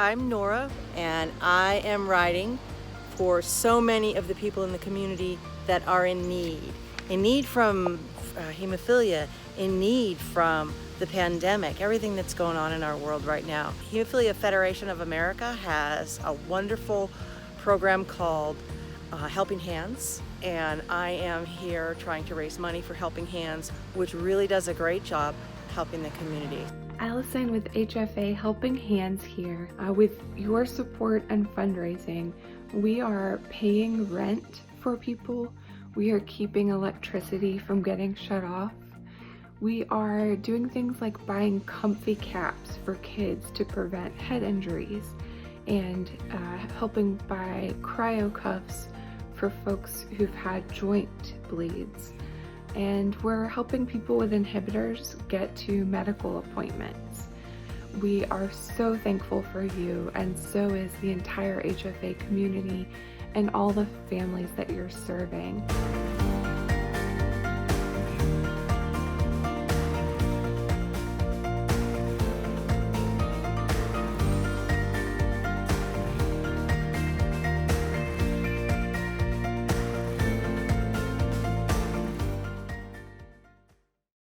I'm Nora, and I am writing for so many of the people in the community that are in need from hemophilia, in need from the pandemic, everything that's going on in our world right now. Hemophilia Federation of America has a wonderful program called Helping Hands, and I am here trying to raise money for Helping Hands, which really does a great job helping the community. Allison with HFA Helping Hands here. With your support and fundraising, we are paying rent for people. We are keeping electricity from getting shut off. We are doing things like buying comfy caps for kids to prevent head injuries, and helping buy cryo cuffs for folks who've had joint bleeds. And we're helping people with inhibitors get to medical appointments. We are so thankful for you, and so is the entire HFA community and all the families that you're serving.